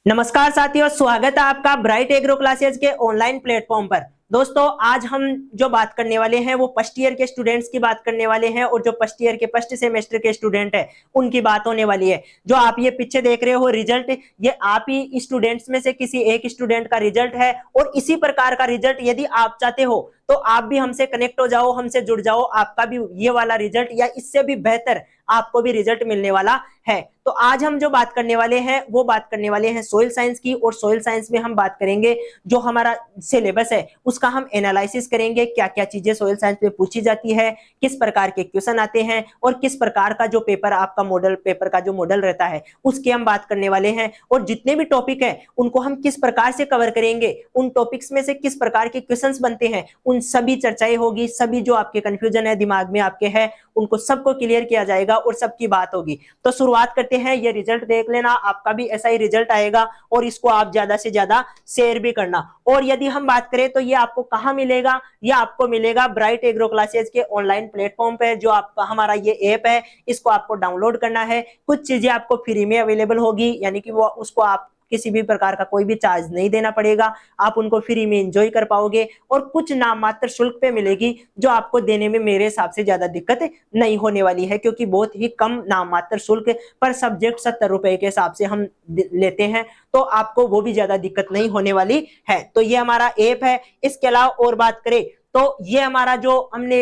नमस्कार साथियों, स्वागत है आपका ब्राइट एग्रो क्लासेज के ऑनलाइन प्लेटफॉर्म पर। दोस्तों, आज हम जो बात करने वाले हैं वो फर्स्ट ईयर के स्टूडेंट्स की बात करने वाले हैं और जो फर्स्ट ईयर के फर्स्ट सेमेस्टर के स्टूडेंट है उनकी बात होने वाली है। जो आप ये पीछे देख रहे हो रिजल्ट, ये आप ही स्टूडेंट्स में से किसी एक स्टूडेंट का रिजल्ट है और इसी प्रकार का रिजल्ट यदि आप चाहते हो तो आप भी हमसे कनेक्ट हो जाओ, हमसे जुड़ जाओ, आपका भी ये वाला रिजल्ट या इससे भी बेहतर आपको भी रिजल्ट मिलने वाला है। तो आज हम जो बात करने वाले हैं वो बात करने वाले हैं सोइल साइंस की, और सोइल साइंस में हम बात करेंगे जो हमारा सिलेबस है उसका हम एनालिसिस करेंगे, क्या क्या चीजें सोइल साइंस में पूछी जाती है, किस प्रकार के क्वेश्चन आते हैं और किस प्रकार का जो पेपर आपका मॉडल पेपर का जो मॉडल रहता है उसकी हम बात करने वाले हैं। और जितने भी टॉपिक है उनको हम किस प्रकार से कवर करेंगे, उन टॉपिक्स में से किस प्रकार के क्वेश्चंस बनते हैं, उन सभी चर्चाएं होगी। सभी जो आपके कंफ्यूजन है दिमाग में आपके है उनको सबको क्लियर किया जाएगा और सबकी बात होगी। तो शुरुआत करते हैं। ये रिजल्ट देख लेना, आपका भी ऐसा ही रिजल्ट आएगा और इसको आप ज्यादा से ज्यादा शेयर भी करना। और यदि हम बात करें तो ये आपको कहां मिलेगा, ये आपको मिलेगा ब्राइट एग्रो क्लासेज के ऑनलाइन प्लेटफॉर्म पे। जो आपका हमारा ये ऐप है इसको आपको डाउनलोड करना है। कुछ चीजें आपको फ्री में अवेलेबल होगी, यानी कि वो उसको आप किसी भी प्रकार का कोई भी चार्ज नहीं देना पड़ेगा, आप उनको फ्री में एंजॉय कर पाओगे और कुछ नाम मात्र शुल्क पे मिलेगी जो आपको देने में मेरे हिसाब से ज्यादा दिक्कत नहीं होने वाली है, क्योंकि बहुत ही कम नाम मात्र शुल्क पर सब्जेक्ट 70 रुपए के हिसाब से हम लेते हैं, तो आपको वो भी ज्यादा दिक्कत नहीं होने वाली है। तो ये हमारा ऐप है। इसके अलावा और बात करें तो ये हमारा जो हमने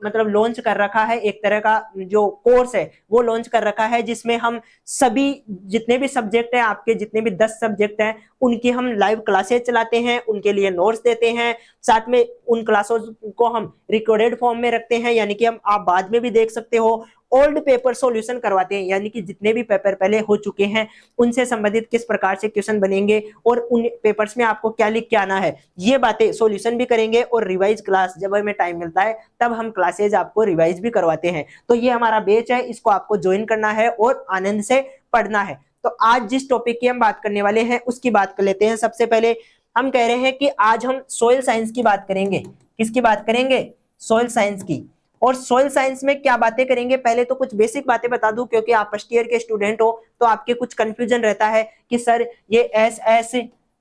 मतलब लॉन्च कर रखा है, एक तरह का जो कोर्स है वो लॉन्च कर रखा है, जिसमें हम सभी जितने भी सब्जेक्ट हैं, आपके जितने भी 10 सब्जेक्ट हैं उनकी हम लाइव क्लासेस चलाते हैं, उनके लिए नोट्स देते हैं, साथ में उन क्लासों को हम रिकॉर्डेड फॉर्म में रखते हैं, यानी कि हम आप बाद में भी देख सकते हो। ओल्ड पेपर सॉल्यूशन करवाते हैं, यानी कि जितने भी पेपर पहले हो चुके हैं उनसे संबंधित किस प्रकार से क्वेश्चन बनेंगे और उन पेपर्स में आपको क्या लिख के आना है, ये बातें सॉल्यूशन भी करेंगे। और रिवाइज क्लास जब हमें टाइम मिलता है तब हम क्लासेज आपको रिवाइज भी करवाते हैं। तो ये हमारा बैच है, इसको आपको ज्वाइन करना है और आनंद से पढ़ना है। तो आज जिस टॉपिक की हम बात करने वाले हैं उसकी बात कर लेते हैं। सबसे पहले हम कह रहे हैं कि आज हम सोइल साइंस की बात करेंगे। किसकी बात करेंगे? सोइल साइंस की। और सोइल साइंस में क्या बातें करेंगे, पहले तो कुछ बेसिक बातें बता दूं, क्योंकि आप फर्स्ट ईयर के स्टूडेंट हो तो आपके कुछ कंफ्यूजन रहता है कि सर ये एस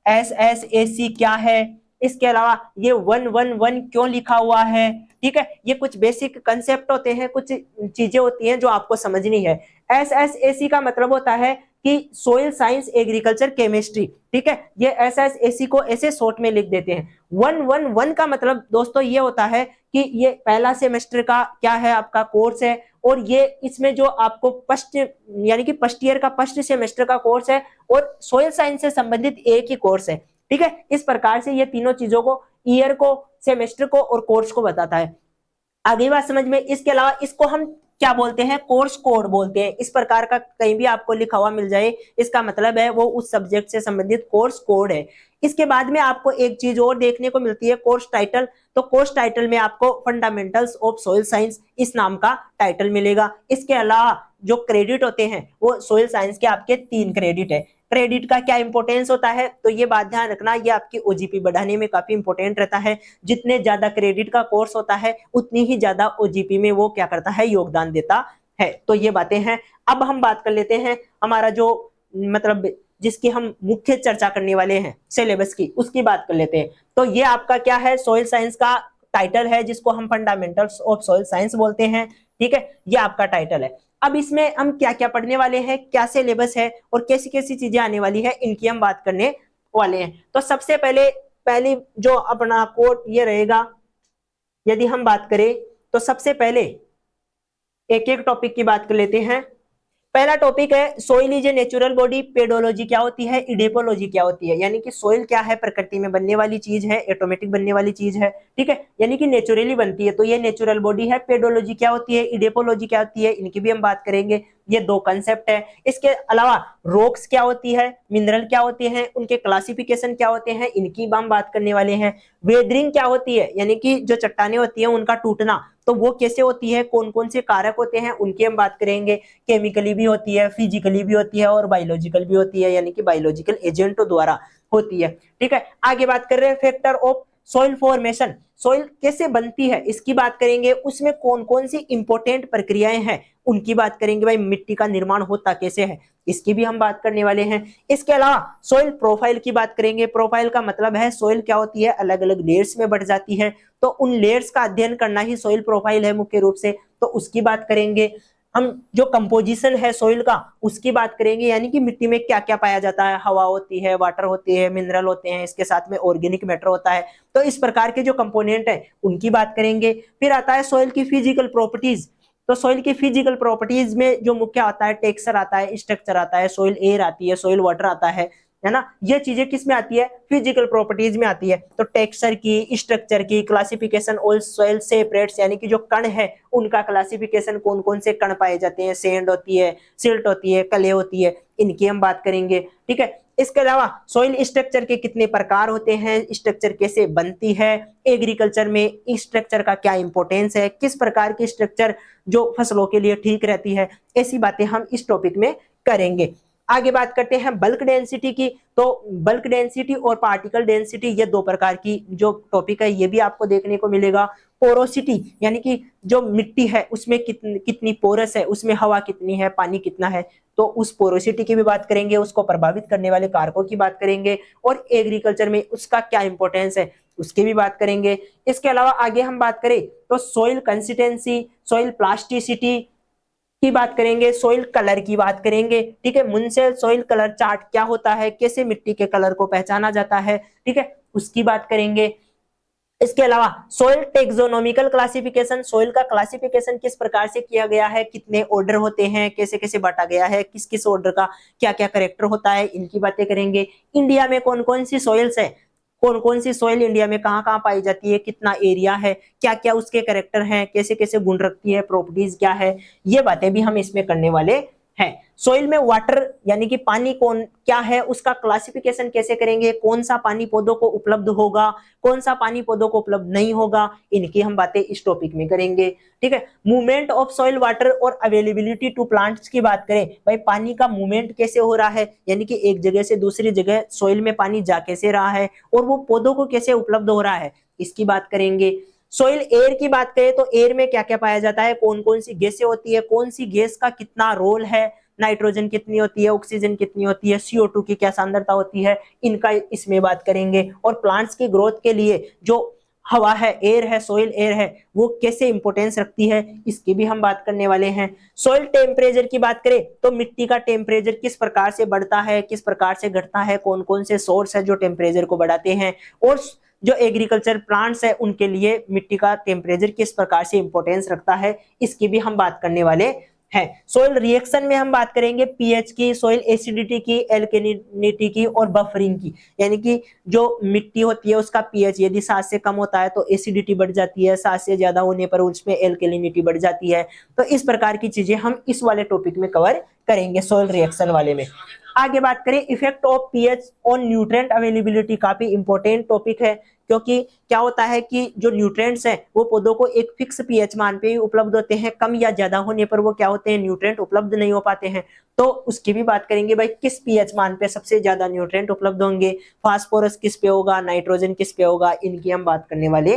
एस ए सी क्या है, इसके अलावा ये 111 क्यों लिखा हुआ है। ठीक है, ये कुछ बेसिक कंसेप्ट होते हैं, कुछ चीजें होती हैं जो आपको समझनी है। एस का मतलब होता है कि सोइल साइंस एग्रीकल्चर केमिस्ट्री। ठीक है, ये एस को ऐसे शॉर्ट में लिख देते हैं। 111 का मतलब दोस्तों ये होता है कि ये पहला सेमेस्टर का क्या है, आपका कोर्स है, और ये इसमें जो आपको फर्स्ट यानी कि फर्स्ट ईयर का फर्स्ट सेमेस्टर का कोर्स है और सोइल साइंस से संबंधित एक ही कोर्स है। ठीक है, इस प्रकार से ये तीनों चीजों को, ईयर को, सेमेस्टर को और कोर्स को बताता है। आगे बात समझ में। इसके अलावा इसको हम क्या बोलते हैं? कोर्स कोड बोलते हैं। इस प्रकार का कहीं भी आपको लिखा हुआ मिल जाए, इसका मतलब है वो उस सब्जेक्ट से संबंधित कोर्स कोड है। इसके बाद में आपको एक चीज और देखने को मिलती है, कोर्स टाइटल। तो कोर्स टाइटल में आपको फंडामेंटल्स ऑफ सोइल साइंस इस नाम का टाइटल मिलेगा। इसके अलावा जो क्रेडिट होते हैं वो सोइल साइंस के आपके 3 क्रेडिट है। क्रेडिट का क्या इंपॉर्टेंस होता है, तो ये बात ध्यान रखना, ये आपकी ओजीपी बढ़ाने में काफी इंपॉर्टेंट रहता है। जितने ज्यादा क्रेडिट का कोर्स होता है उतनी ही ज्यादा ओजीपी में वो क्या करता है, योगदान देता है। तो ये बातें हैं। अब हम बात कर लेते हैं हमारा जो मतलब जिसकी हम मुख्य चर्चा करने वाले हैं सिलेबस की, उसकी बात कर लेते हैं। तो ये आपका क्या है, सोइल साइंस का टाइटल है, जिसको हम फंडामेंटल्स ऑफ सोइल साइंस बोलते हैं। ठीक है, ये आपका टाइटल है। अब इसमें हम क्या क्या पढ़ने वाले हैं, क्या सिलेबस है और कैसी कैसी चीजें आने वाली है, इनकी हम बात करने वाले हैं। तो सबसे पहले पहली जो अपना कोड ये रहेगा, यदि हम बात करें तो सबसे पहले एक एक टॉपिक की बात कर लेते हैं। पहला टॉपिक है soil is a natural body. Pedology क्या होती है, इडेपोलॉजी क्या होती है, यानी कि सोइल क्या है, प्रकृति में बनने वाली चीज है, ऑटोमेटिक बनने वाली चीज है। ठीक है, यानी कि नेचुरली बनती है, तो ये नेचुरल बॉडी है। पेडोलॉजी क्या होती है, इडेपोलॉजी क्या होती है, इनकी भी हम बात करेंगे। ये 2 कंसेप्ट है। इसके अलावा रॉक्स क्या होती है, मिनरल क्या होते हैं, उनके क्लासिफिकेशन क्या होते हैं, इनकी हम बात करने वाले हैं। वेदरिंग क्या होती है, यानी कि जो चट्टानें होती हैं उनका टूटना, तो वो कैसे होती है, कौन कौन से कारक होते हैं, उनकी हम बात करेंगे। केमिकली भी होती है, फिजिकली भी होती है और बायोलॉजिकल भी होती है, यानी कि बायोलॉजिकल एजेंटों द्वारा होती है। ठीक है, आगे बात कर रहे हैं factor of soil formation. Soil कैसे बनती है इसकी बात करेंगे, उसमें कौन कौन सी इंपॉर्टेंट प्रक्रियाएं हैं उनकी बात करेंगे। भाई मिट्टी का निर्माण होता कैसे है, इसकी भी हम बात करने वाले हैं। इसके अलावा सोइल प्रोफाइल की बात करेंगे। प्रोफाइल का मतलब है सोइल क्या होती है, अलग अलग लेयर्स में बढ़ जाती है, तो उन लेयर्स का अध्ययन करना ही सोइल प्रोफाइल है मुख्य रूप से, तो उसकी बात करेंगे। हम जो कंपोजिशन है सोइल का उसकी बात करेंगे, यानी कि मिट्टी में क्या क्या पाया जाता है, हवा होती है, वाटर होती है, मिनरल होते हैं, इसके साथ में ऑर्गेनिक मैटर होता है, तो इस प्रकार के जो कंपोनेंट है उनकी बात करेंगे। फिर आता है सोइल की फिजिकल प्रॉपर्टीज। तो सोइल की फिजिकल प्रॉपर्टीज में जो मुख्य आता है टेक्सचर आता है, स्ट्रक्चर आता है, सोइल एयर आती है, सोइल वाटर आता है ना। ये चीजें किस में आती है, फिजिकल प्रॉपर्टीज में आती है। तो टेक्सचर की, स्ट्रक्चर की, क्लासिफिकेशन ऑल सॉइल सेपरेट्स, यानी कि जो कण है उनका क्लासिफिकेशन, कौन कौन से कण पाए जाते हैं, सैंड होती है, सिल्ट होती है, क्ले होती है, इनकी हम बात करेंगे। ठीक है, इसके अलावा सॉइल स्ट्रक्चर के कितने प्रकार होते हैं, स्ट्रक्चर कैसे बनती है, एग्रीकल्चर में स्ट्रक्चर का क्या इंपॉर्टेंस है, किस प्रकार की स्ट्रक्चर जो फसलों के लिए ठीक रहती है, ऐसी बातें हम इस टॉपिक में करेंगे। आगे बात करते हैं बल्क डेंसिटी की। तो बल्क डेंसिटी और पार्टिकल डेंसिटी, ये दो प्रकार की जो टॉपिक है ये भी आपको देखने को मिलेगा। पोरोसिटी, यानी कि जो मिट्टी है उसमें कितनी पोरस है, उसमें हवा कितनी है, पानी कितना है, तो उस पोरोसिटी की भी बात करेंगे, उसको प्रभावित करने वाले कारकों की बात करेंगे, और एग्रीकल्चर में उसका क्या इंपॉर्टेंस है उसकी भी बात करेंगे। इसके अलावा आगे हम बात करें तो सॉइल कंसिस्टेंसी, सॉइल प्लास्टिसिटी की बात करेंगे, सोइल कलर की बात करेंगे। ठीक है, मुंसे सोइल कलर चार्ट क्या होता है, कैसे मिट्टी के कलर को पहचाना जाता है, ठीक है, उसकी बात करेंगे। इसके अलावा सोइल टेक्सोनोमिकल क्लासिफिकेशन, सोइल का क्लासिफिकेशन किस प्रकार से किया गया है, कितने ऑर्डर होते हैं, कैसे कैसे बांटा गया है, किस किस ऑर्डर का क्या क्या कैरेक्टर होता है, इनकी बातें करेंगे। इंडिया में कौन कौन सी सोइल्स है, कौन कौन सी सोइल इंडिया में कहाँ कहाँ पाई जाती है, कितना एरिया है, क्या क्या उसके कैरेक्टर हैं, कैसे कैसे गुण रखती है, प्रॉपर्टीज क्या है, ये बातें भी हम इसमें करने वाले है। सोइल में वाटर यानी कि पानी कौन क्या है, उसका क्लासिफिकेशन कैसे करेंगे, कौन सा पानी पौधों को उपलब्ध होगा, कौन सा पानी पौधों को उपलब्ध नहीं होगा, इनकी हम बातें इस टॉपिक में करेंगे। ठीक है, मूवमेंट ऑफ सॉइल वाटर और अवेलेबिलिटी टू प्लांट्स की बात करें, भाई पानी का मूवमेंट कैसे हो रहा है, यानी कि एक जगह से दूसरी जगह सॉइल में पानी जा कैसे रहा है, और वो पौधों को कैसे उपलब्ध हो रहा है, इसकी बात करेंगे। सोइल एयर की बात करें तो एयर में क्या क्या पाया जाता है, कौन कौन सी गैसें होती है, कौन सी गैस का कितना रोल है, नाइट्रोजन कितनी होती है, ऑक्सीजन कितनी होती है, CO2 की क्या सांद्रता होती है, इनका इसमें बात करेंगे। और प्लांट्स की ग्रोथ के लिए जो हवा है, एयर है, सोइल एयर है, वो कैसे इंपोर्टेंस रखती है, इसकी भी हम बात करने वाले हैं। सोइल टेम्परेचर की बात करें तो मिट्टी का टेम्परेचर किस प्रकार से बढ़ता है, किस प्रकार से घटता है, कौन कौन से सोर्स है जो टेम्परेचर को बढ़ाते हैं, और जो एग्रीकल्चर प्लांट्स है उनके लिए मिट्टी का टेम्परेचर किस प्रकार से इंपॉर्टेंस रखता है, इसकी भी हम बात करने वाले है। सोइल रिएक्शन में हम बात करेंगे पीएच की, सोइल एसिडिटी की, एल्केनिटी की और बफरिंग की, यानी कि जो मिट्टी होती है उसका पीएच यदि 7 से कम होता है तो एसिडिटी बढ़ जाती है, 7 से ज्यादा होने पर उसमें एल्केलिनिटी बढ़ जाती है। तो इस प्रकार की चीजें हम इस वाले टॉपिक में कवर करेंगे, सोइल रिएक्शन वाले में। आगे बात करें effect of pH on nutrient availability, काफी इंपॉर्टेंट टॉपिक है, क्योंकि क्या होता है कि जो न्यूट्रिएंट्स हैं वो पौधों को एक फिक्स पीएच मान पे ही उपलब्ध होते हैं, कम या ज्यादा होने पर वो क्या होते हैं, न्यूट्रिएंट उपलब्ध नहीं हो पाते हैं। तो उसकी भी बात करेंगे, भाई किस पीएच मान पे सबसे ज्यादा न्यूट्रिएंट उपलब्ध होंगे, फास्फोरस किस पे होगा, नाइट्रोजन किस पे होगा, इनकी हम बात करने वाले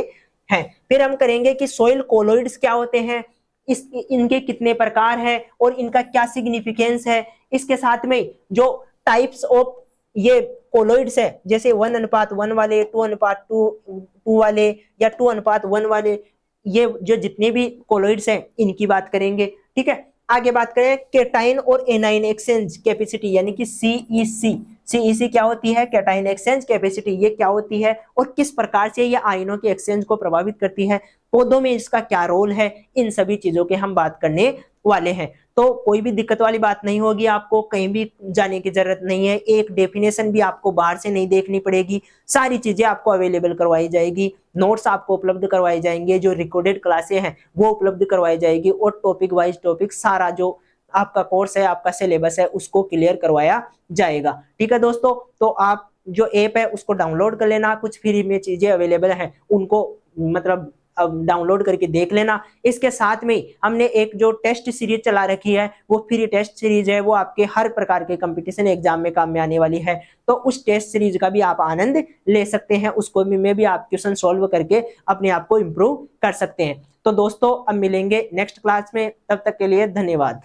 हैं। फिर हम करेंगे कि सोइल कोलोइड्स क्या होते हैं, इनके कितने प्रकार है और इनका क्या सिग्निफिकेंस है। इसके साथ में जो टाइप्स ऑफ ये कोलोइड्स है, जैसे 1:1 वाले, 2:2 वाले या 2:1 वाले, ये जो जितने भी कोलोइड्स हैं इनकी बात करेंगे। ठीक है, आगे बात करें केटाइन और एनाइन एक्सचेंज कैपेसिटी, यानी कि सीईसी क्या होती है, केटाइन एक्सचेंज कैपेसिटी, ये क्या होती है और किस प्रकार से ये आयनों के एक्सचेंज को प्रभावित करती है, पौधों में इसका क्या रोल है, इन सभी चीजों के हम बात करने वाले हैं। तो कोई भी दिक्कत वाली बात नहीं होगी, आपको कहीं भी जाने की जरूरत नहीं है, एक डेफिनेशन भी आपको बाहर से नहीं देखनी पड़ेगी, सारी चीजें आपको अवेलेबल करवाई जाएगी, नोट्स आपको उपलब्ध करवाए जाएंगे, जो रिकॉर्डेड क्लासें हैं वो उपलब्ध करवाई जाएगी, और टॉपिक वाइज टॉपिक सारा जो आपका कोर्स है, आपका सिलेबस है, उसको क्लियर करवाया जाएगा। ठीक है दोस्तों, तो आप जो ऐप है उसको डाउनलोड कर लेना, कुछ फ्री में चीजें अवेलेबल हैं उनको मतलब डाउनलोड करके देख लेना। इसके साथ में हमने एक जो टेस्ट सीरीज चला रखी है वो फ्री टेस्ट सीरीज है, वो आपके हर प्रकार के कंपटीशन एग्जाम में काम में आने वाली है, तो उस टेस्ट सीरीज का भी आप आनंद ले सकते हैं, उसको में भी आप क्वेश्चन सॉल्व करके अपने आप को इम्प्रूव कर सकते हैं। तो दोस्तों अब मिलेंगे नेक्स्ट क्लास में, तब तक के लिए धन्यवाद।